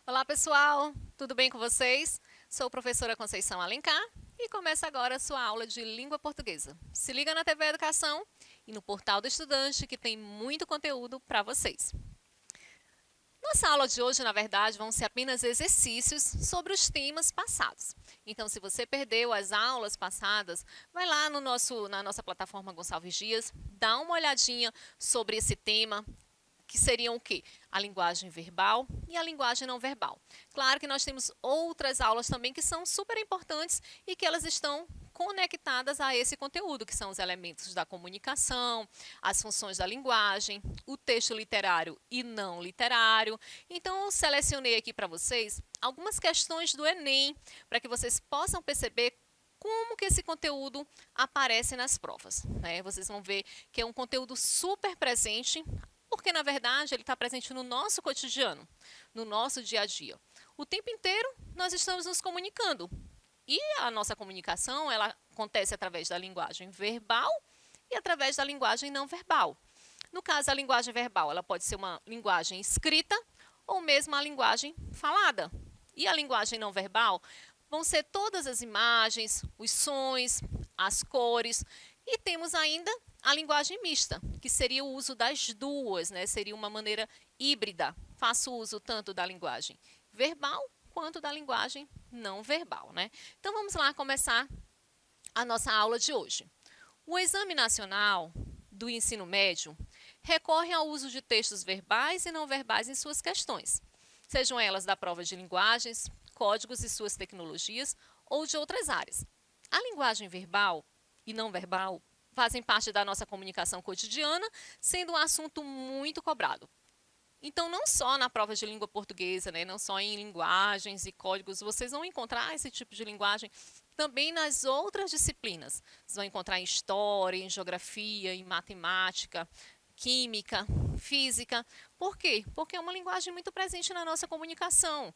Olá pessoal, tudo bem com vocês? Sou a professora Conceição Alencar e começa agora a sua aula de língua portuguesa. Se liga na TV Educação e no portal do estudante que tem muito conteúdo para vocês. Nossa aula de hoje, na verdade, vão ser apenas exercícios sobre os temas passados. Então, se você perdeu as aulas passadas, vai lá na nossa plataforma Gonçalves Dias, dá uma olhadinha sobre esse tema, que seriam o quê? A linguagem verbal e a linguagem não verbal. Claro que nós temos outras aulas também que são super importantes e que elas estão conectadas a esse conteúdo, que são os elementos da comunicação, as funções da linguagem, o texto literário e não literário. Então, eu selecionei aqui para vocês algumas questões do Enem, para que vocês possam perceber como que esse conteúdo aparece nas provas, né? Vocês vão ver que é um conteúdo super presente, porque, na verdade, ele está presente no nosso cotidiano, no nosso dia a dia. O tempo inteiro, nós estamos nos comunicando. E a nossa comunicação, ela acontece através da linguagem verbal e através da linguagem não verbal. No caso, a linguagem verbal, ela pode ser uma linguagem escrita ou mesmo a linguagem falada. E a linguagem não verbal vão ser todas as imagens, os sons, as cores. E temos ainda a linguagem mista, que seria o uso das duas, né? Seria uma maneira híbrida. Faço uso tanto da linguagem verbal quanto da linguagem não verbal, né? Então vamos lá começar a nossa aula de hoje. O Exame Nacional do Ensino Médio recorre ao uso de textos verbais e não verbais em suas questões, sejam elas da prova de linguagens, códigos e suas tecnologias ou de outras áreas. A linguagem verbal e não verbal fazem parte da nossa comunicação cotidiana, sendo um assunto muito cobrado. Então, não só na prova de língua portuguesa, né, não só em linguagens e códigos, vocês vão encontrar esse tipo de linguagem também nas outras disciplinas. Vocês vão encontrar em história, em geografia, em matemática, química, física. Por quê? Porque é uma linguagem muito presente na nossa comunicação.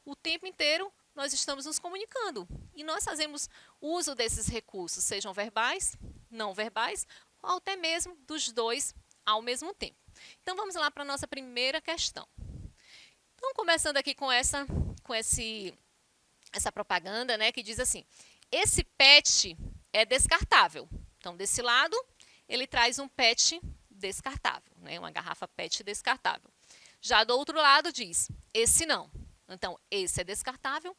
O tempo inteiro nós estamos nos comunicando e nós fazemos uso desses recursos, sejam verbais, não verbais, ou até mesmo dos dois ao mesmo tempo. Então, vamos lá para a nossa primeira questão. Então, começando aqui com essa propaganda, né, que diz assim, esse PET é descartável. Então, desse lado, ele traz um PET descartável, né, uma garrafa PET descartável. Já do outro lado diz, esse não. Então, esse é descartável,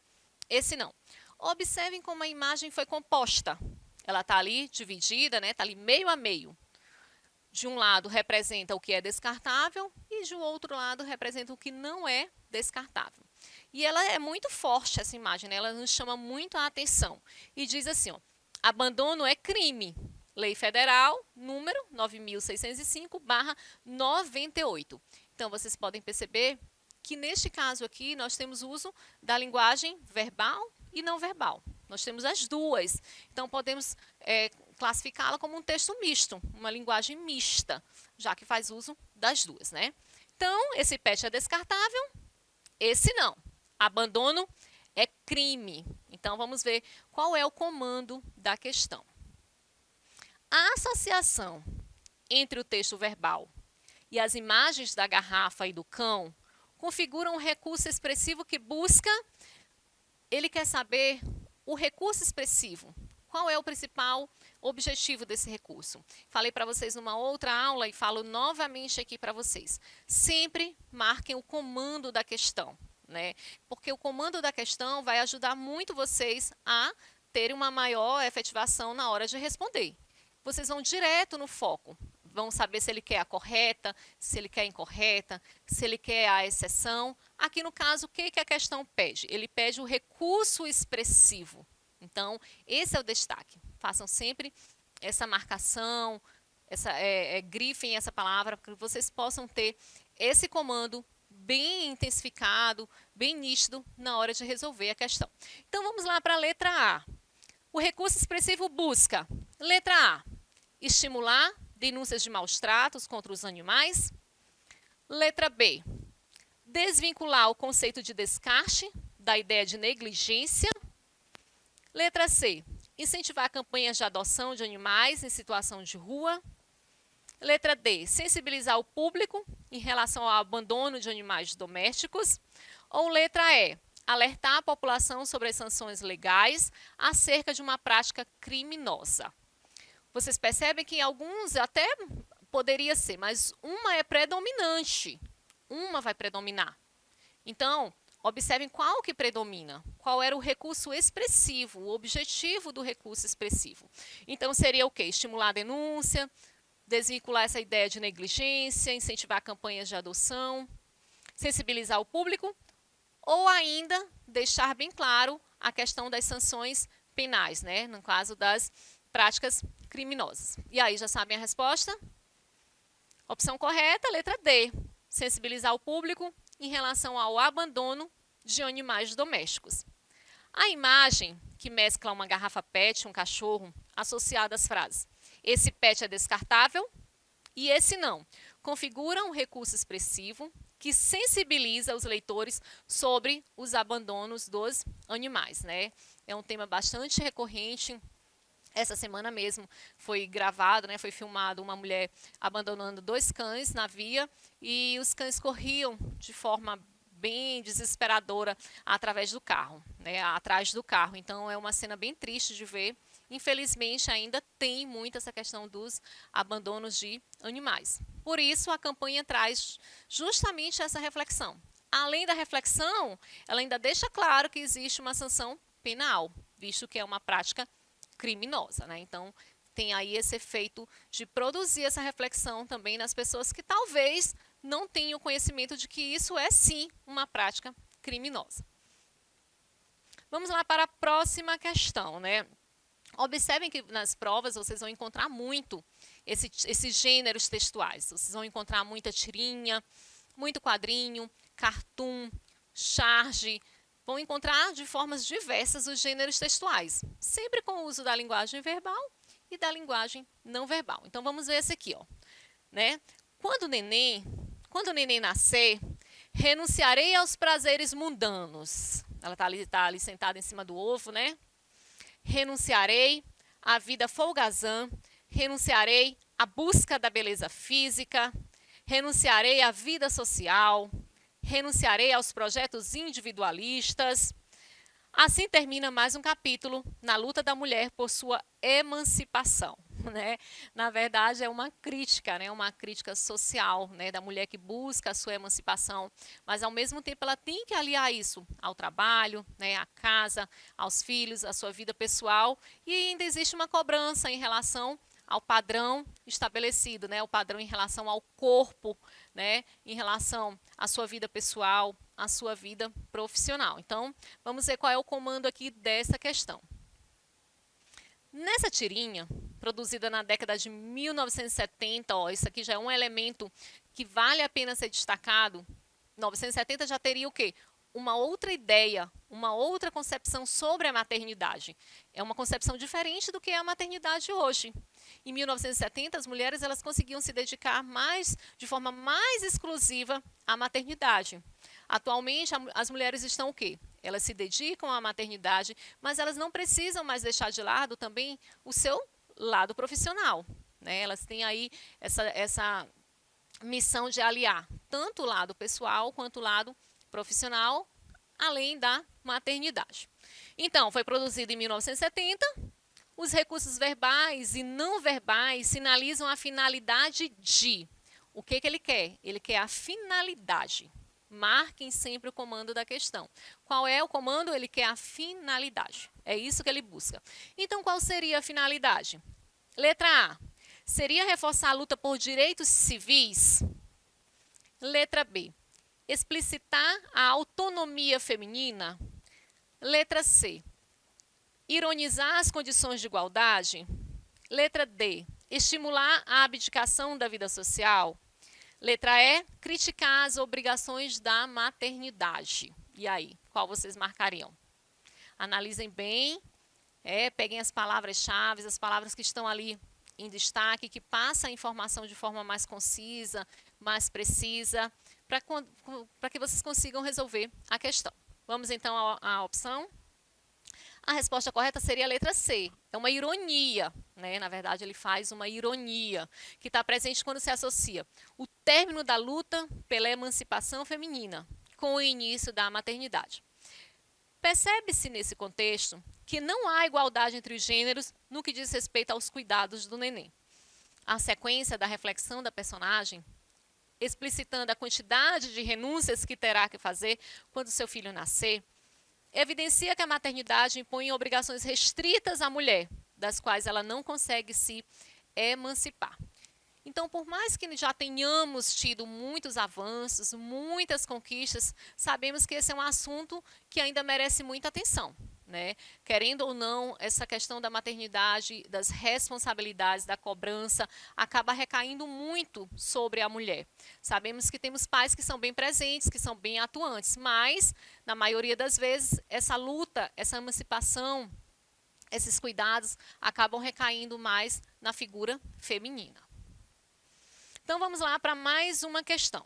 esse não. Observem como a imagem foi composta. Ela está ali dividida, né, está ali meio a meio. De um lado representa o que é descartável e de outro lado representa o que não é descartável. E ela é muito forte, essa imagem, né? Ela nos chama muito a atenção. E diz assim, ó, abandono é crime. Lei Federal, número 9.605/98. Então, vocês podem perceber que neste caso aqui nós temos o uso da linguagem verbal e não verbal. Nós temos as duas. Então, podemos classificá-la como um texto misto, uma linguagem mista, já que faz uso das duas, né? Então, esse PET é descartável, esse não. Abandono é crime. Então, vamos ver qual é o comando da questão. A associação entre o texto verbal e as imagens da garrafa e do cão configura um recurso expressivo que busca. Ele quer saber o recurso expressivo. Qual é o principal objetivo desse recurso? Falei para vocês numa outra aula e falo novamente aqui para vocês. Sempre marquem o comando da questão, né? Porque o comando da questão vai ajudar muito vocês a terem uma maior efetivação na hora de responder. Vocês vão direto no foco. Vão saber se ele quer a correta, se ele quer a incorreta, se ele quer a exceção. Aqui, no caso, o que a questão pede? Ele pede o recurso expressivo. Então, esse é o destaque. Façam sempre essa marcação, grifem essa palavra, para que vocês possam ter esse comando bem intensificado, bem nítido na hora de resolver a questão. Então, vamos lá para a letra A. O recurso expressivo busca, letra A, estimular denúncias de maus tratos contra os animais. Letra B, desvincular o conceito de descarte da ideia de negligência. Letra C, incentivar campanhas de adoção de animais em situação de rua. Letra D, sensibilizar o público em relação ao abandono de animais domésticos. Ou letra E, alertar a população sobre as sanções legais acerca de uma prática criminosa. Vocês percebem que alguns até poderia ser, mas uma é predominante. Uma vai predominar. Então, observem qual que predomina, qual era o recurso expressivo, o objetivo do recurso expressivo. Então, seria o quê? Estimular a denúncia, desvincular essa ideia de negligência, incentivar campanhas de adoção, sensibilizar o público, ou ainda deixar bem claro a questão das sanções penais, né? No caso das práticas criminosas. E aí, já sabem a resposta? Opção correta, letra D, sensibilizar o público em relação ao abandono de animais domésticos. A imagem que mescla uma garrafa PET, um cachorro, associada às frases "esse PET é descartável" e "esse não", configura um recurso expressivo que sensibiliza os leitores sobre os abandonos dos animais, né? É um tema bastante recorrente. Essa semana mesmo foi gravado, né, foi filmado uma mulher abandonando 2 cães na via e os cães corriam de forma bem desesperadora através do carro, né, atrás do carro. Então é uma cena bem triste de ver. Infelizmente ainda tem muito essa questão dos abandonos de animais. Por isso a campanha traz justamente essa reflexão. Além da reflexão, ela ainda deixa claro que existe uma sanção penal, visto que é uma prática criminosa, né? Então, tem aí esse efeito de produzir essa reflexão também nas pessoas que talvez não tenham conhecimento de que isso é sim uma prática criminosa. Vamos lá para a próxima questão, né? Observem que nas provas vocês vão encontrar muito esses gêneros textuais. Vocês vão encontrar muita tirinha, muito quadrinho, cartoon, charge. Vão encontrar de formas diversas os gêneros textuais, sempre com o uso da linguagem verbal e da linguagem não verbal. Então, vamos ver esse aqui, ó, né? Quando o neném nascer, renunciarei aos prazeres mundanos. Ela tá ali sentada em cima do ovo, né? Renunciarei à vida folgazã, renunciarei à busca da beleza física, renunciarei à vida social, renunciarei aos projetos individualistas. Assim termina mais um capítulo na luta da mulher por sua emancipação, né? Na verdade, é uma crítica, né? Uma crítica social, né? Da mulher que busca a sua emancipação, mas ao mesmo tempo ela tem que aliar isso ao trabalho, né? À casa, aos filhos, à sua vida pessoal, e ainda existe uma cobrança em relação ao padrão estabelecido, né? O padrão em relação ao corpo, né? Em relação à sua vida pessoal, à sua vida profissional. Então, vamos ver qual é o comando aqui dessa questão. Nessa tirinha, produzida na década de 1970, ó, isso aqui já é um elemento que vale a pena ser destacado. 1970 já teria o quê? Uma outra ideia, uma outra concepção sobre a maternidade. É uma concepção diferente do que é a maternidade hoje. Em 1970, as mulheres elas conseguiam se dedicar de forma mais exclusiva à maternidade. Atualmente, as mulheres estão o quê? Elas se dedicam à maternidade, mas elas não precisam mais deixar de lado também o seu lado profissional, né? Elas têm aí essa missão de aliar tanto o lado pessoal quanto o lado profissional, além da maternidade. Então, foi produzido em 1970. Os recursos verbais e não verbais sinalizam a finalidade de. O que ele quer? Ele quer a finalidade. Marquem sempre o comando da questão. Qual é o comando? Ele quer a finalidade. É isso que ele busca. Então, qual seria a finalidade? Letra A. Seria reforçar a luta por direitos civis? Letra B. Explicitar a autonomia feminina? Letra C. Ironizar as condições de igualdade? Letra D. Estimular a abdicação da vida social? Letra E. Criticar as obrigações da maternidade. E aí, qual vocês marcariam? Analisem bem, peguem as palavras-chave, as palavras que estão ali em destaque, que passam a informação de forma mais concisa, mais precisa, para que vocês consigam resolver a questão. Vamos então à opção. A resposta correta seria a letra C. É uma ironia, né? Na verdade, ele faz uma ironia que está presente quando se associa o término da luta pela emancipação feminina com o início da maternidade. Percebe-se nesse contexto que não há igualdade entre os gêneros no que diz respeito aos cuidados do neném. A sequência da reflexão da personagem, explicitando a quantidade de renúncias que terá que fazer quando seu filho nascer, evidencia que a maternidade impõe obrigações restritas à mulher, das quais ela não consegue se emancipar. Então, por mais que já tenhamos tido muitos avanços, muitas conquistas, sabemos que esse é um assunto que ainda merece muita atenção, né? Querendo ou não, essa questão da maternidade, das responsabilidades, da cobrança, acaba recaindo muito sobre a mulher. Sabemos que temos pais que são bem presentes, que são bem atuantes, mas, na maioria das vezes, essa luta, essa emancipação, esses cuidados acabam recaindo mais na figura feminina. Então, vamos lá para mais uma questão.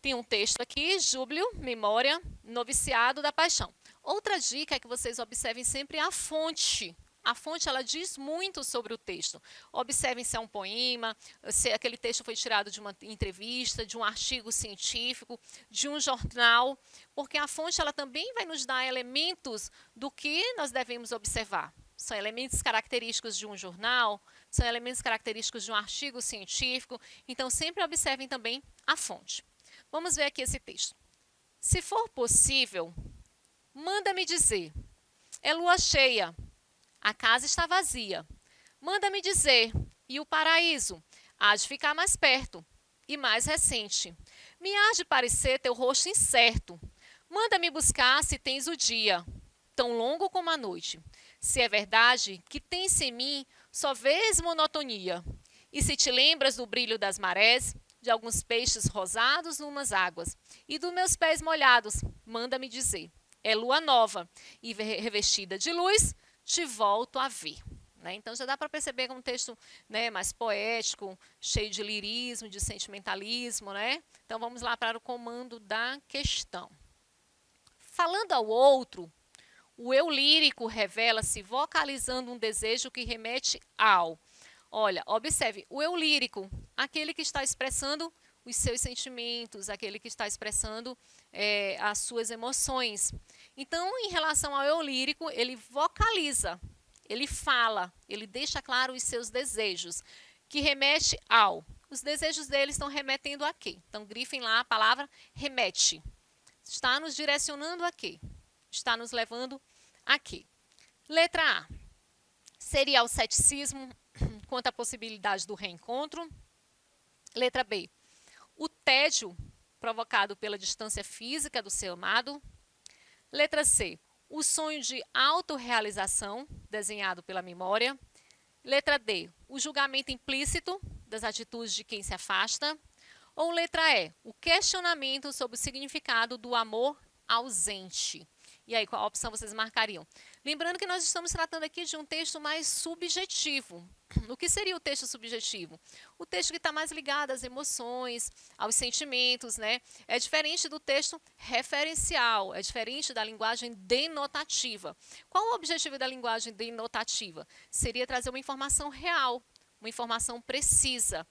Tem um texto aqui, Júbilo, Memória, Noviciado da Paixão. Outra dica é que vocês observem sempre a fonte. A fonte, ela diz muito sobre o texto. Observem se é um poema, se aquele texto foi tirado de uma entrevista, de um artigo científico, de um jornal, porque a fonte, ela também vai nos dar elementos do que nós devemos observar. São elementos característicos de um jornal, são elementos característicos de um artigo científico, então sempre observem também a fonte. Vamos ver aqui esse texto. Se for possível, manda-me dizer, é lua cheia, a casa está vazia. Manda-me dizer, e o paraíso há de ficar mais perto e mais recente. Me há de parecer teu rosto incerto. Manda-me buscar se tens o dia, tão longo como a noite. Se é verdade que tens em mim só vês monotonia, e se te lembras do brilho das marés, de alguns peixes rosados numas águas, e dos meus pés molhados, manda-me dizer, é lua nova, e revestida de luz, te volto a ver. Né? Então já dá para perceber que é um texto, né, mais poético, cheio de lirismo, de sentimentalismo. Né? Então vamos lá para o comando da questão. Falando ao outro, o eu lírico revela-se vocalizando um desejo que remete ao. Olha, observe, o eu lírico, aquele que está expressando os seus sentimentos, aquele que está expressando as suas emoções. Então, em relação ao eu lírico, ele vocaliza, ele fala, ele deixa claro os seus desejos, que remete ao. Os desejos dele estão remetendo a quê? Então, grifem lá a palavra remete. Está nos direcionando a quê? Está nos levando a quê? Letra A. Seria o ceticismo quanto à possibilidade do reencontro. Letra B. O tédio provocado pela distância física do seu amado. Letra C. O sonho de autorrealização desenhado pela memória. Letra D. O julgamento implícito das atitudes de quem se afasta. Ou letra E. O questionamento sobre o significado do amor ausente. E aí, qual opção vocês marcariam? Lembrando que nós estamos tratando aqui de um texto mais subjetivo. O que seria o texto subjetivo? O texto que está mais ligado às emoções, aos sentimentos, né? É diferente do texto referencial, é diferente da linguagem denotativa. Qual o objetivo da linguagem denotativa? Seria trazer uma informação real, uma informação precisa.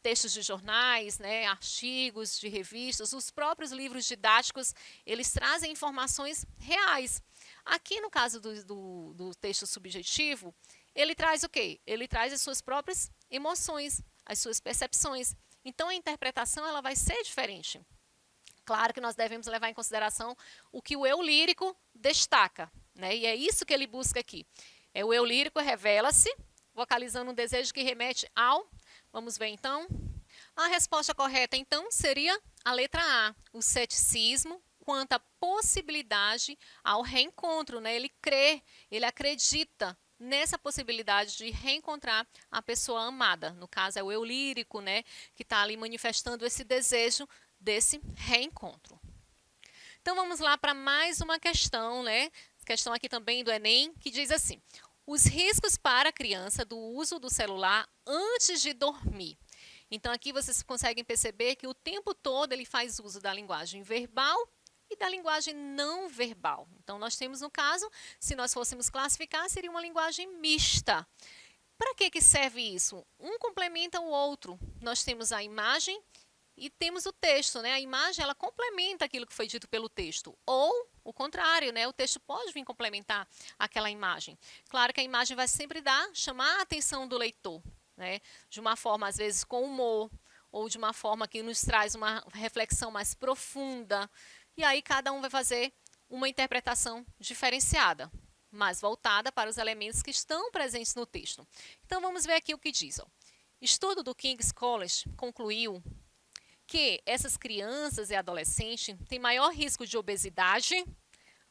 Textos de jornais, né, artigos de revistas, os próprios livros didáticos, eles trazem informações reais. Aqui, no caso do texto subjetivo, ele traz o quê? Ele traz as suas próprias emoções, as suas percepções. Então, a interpretação ela vai ser diferente. Claro que nós devemos levar em consideração o que o eu lírico destaca, né? E é isso que ele busca aqui. O eu lírico revela-se, vocalizando um desejo que remete ao. Vamos ver, então. A resposta correta, então, seria a letra A, o ceticismo quanto à possibilidade ao reencontro. Né? Ele crê, ele acredita nessa possibilidade de reencontrar a pessoa amada. No caso, é o eu lírico, né, que está ali manifestando esse desejo desse reencontro. Então, vamos lá para mais uma questão, né? Questão aqui também do Enem, que diz assim: os riscos para a criança do uso do celular antes de dormir. Então, aqui vocês conseguem perceber que o tempo todo ele faz uso da linguagem verbal e da linguagem não verbal. Então, nós temos, no caso, se nós fôssemos classificar, seria uma linguagem mista. Para que serve isso? Um complementa o outro. Nós temos a imagem e temos o texto, né? A imagem, ela complementa aquilo que foi dito pelo texto. Ou o contrário, né? O texto pode vir complementar aquela imagem. Claro que a imagem vai sempre chamar a atenção do leitor, né? De uma forma, às vezes, com humor, ou de uma forma que nos traz uma reflexão mais profunda. E aí cada um vai fazer uma interpretação diferenciada, mais voltada para os elementos que estão presentes no texto. Então vamos ver aqui o que diz. Ó. Estudo do King's College concluiu que essas crianças e adolescentes têm maior risco de obesidade,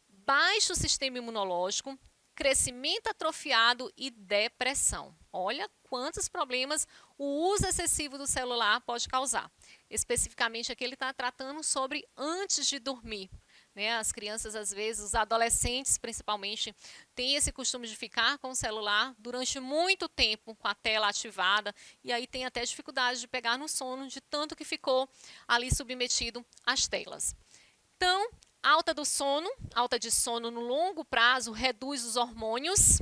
baixo sistema imunológico, crescimento atrofiado e depressão. Olha quantos problemas o uso excessivo do celular pode causar. Especificamente aqui ele está tratando sobre antes de dormir. Né? As crianças, às vezes, os adolescentes, principalmente, têm esse costume de ficar com o celular durante muito tempo, com a tela ativada, e aí tem até dificuldade de pegar no sono, de tanto que ficou ali submetido às telas. Então, alta de sono no longo prazo reduz os hormônios.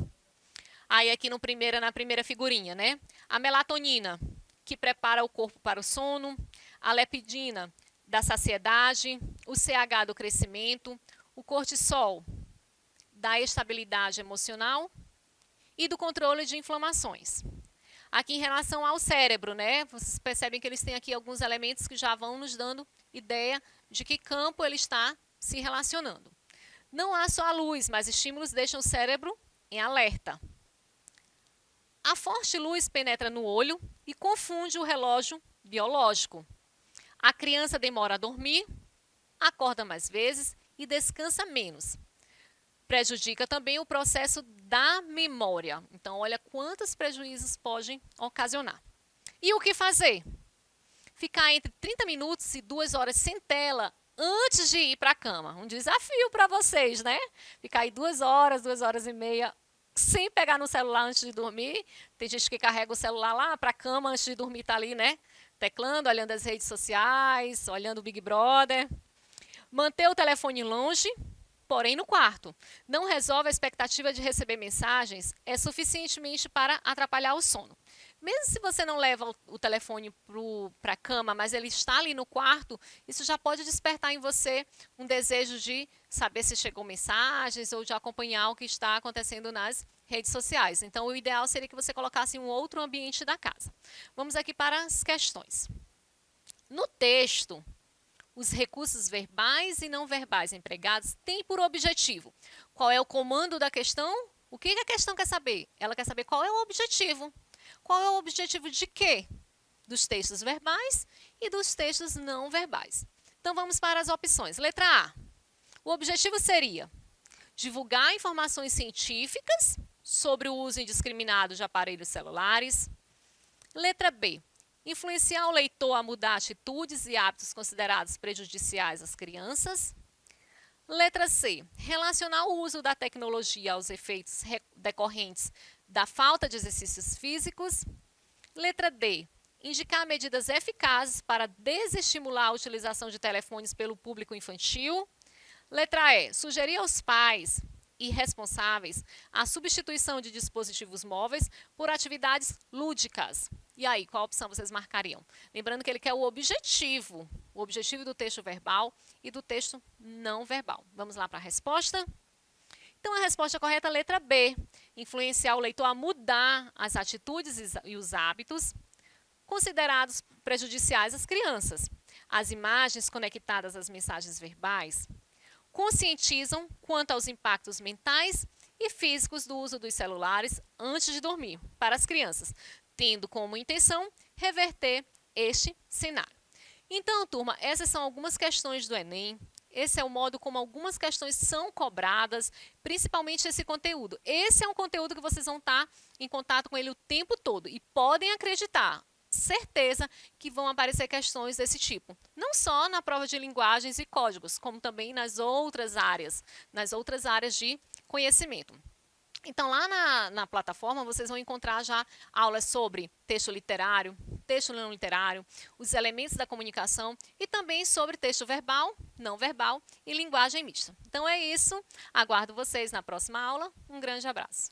Aí aqui na primeira figurinha, né? A melatonina, que prepara o corpo para o sono, a lepidina, da saciedade, o CH do crescimento, o cortisol, da estabilidade emocional e do controle de inflamações. Aqui em relação ao cérebro, né? Vocês percebem que eles têm aqui alguns elementos que já vão nos dando ideia de que campo ele está se relacionando. Não há só a luz, mas estímulos deixam o cérebro em alerta. A forte luz penetra no olho e confunde o relógio biológico. A criança demora a dormir, acorda mais vezes e descansa menos. Prejudica também o processo da memória. Então, olha quantos prejuízos podem ocasionar. E o que fazer? Ficar entre 30 minutos e 2 horas sem tela antes de ir para a cama. Um desafio para vocês, né? Ficar aí 2 horas e meia, sem pegar no celular antes de dormir. Tem gente que carrega o celular lá para a cama antes de dormir, tá ali, né? Teclando, olhando as redes sociais, olhando o Big Brother. Manter o telefone longe, porém no quarto. Não resolve a expectativa de receber mensagens, é suficientemente para atrapalhar o sono. Mesmo se você não leva o telefone para a cama, mas ele está ali no quarto, isso já pode despertar em você um desejo de saber se chegou mensagens ou de acompanhar o que está acontecendo nas redes sociais. Então, o ideal seria que você colocasse um outro ambiente da casa. Vamos aqui para as questões. No texto, os recursos verbais e não verbais empregados têm por objetivo. Qual é o comando da questão? O que a questão quer saber? Ela quer saber qual é o objetivo. Qual é o objetivo de quê? Dos textos verbais e dos textos não verbais. Então, vamos para as opções. Letra A. O objetivo seria divulgar informações científicas sobre o uso indiscriminado de aparelhos celulares. Letra B. Influenciar o leitor a mudar atitudes e hábitos considerados prejudiciais às crianças. Letra C. Relacionar o uso da tecnologia aos efeitos decorrentes da falta de exercícios físicos. Letra D. Indicar medidas eficazes para desestimular a utilização de telefones pelo público infantil. Letra E. Sugerir aos pais e responsáveis a substituição de dispositivos móveis por atividades lúdicas. E aí, qual opção vocês marcariam? Lembrando que ele quer o objetivo do texto verbal e do texto não verbal. Vamos lá para a resposta? Então, a resposta correta é a letra B. Influenciar o leitor a mudar as atitudes e os hábitos considerados prejudiciais às crianças. As imagens conectadas às mensagens verbais conscientizam quanto aos impactos mentais e físicos do uso dos celulares antes de dormir para as crianças, tendo como intenção reverter este cenário. Então, turma, essas são algumas questões do Enem. Esse é o modo como algumas questões são cobradas, principalmente esse conteúdo. Esse é um conteúdo que vocês vão estar em contato com ele o tempo todo e podem acreditar, certeza que vão aparecer questões desse tipo. Não só na prova de linguagens e códigos, como também nas outras áreas de conhecimento. Então, lá na plataforma, vocês vão encontrar já aulas sobre texto literário, texto não literário, os elementos da comunicação e também sobre texto verbal, não verbal e linguagem mista. Então, é isso. Aguardo vocês na próxima aula. Um grande abraço.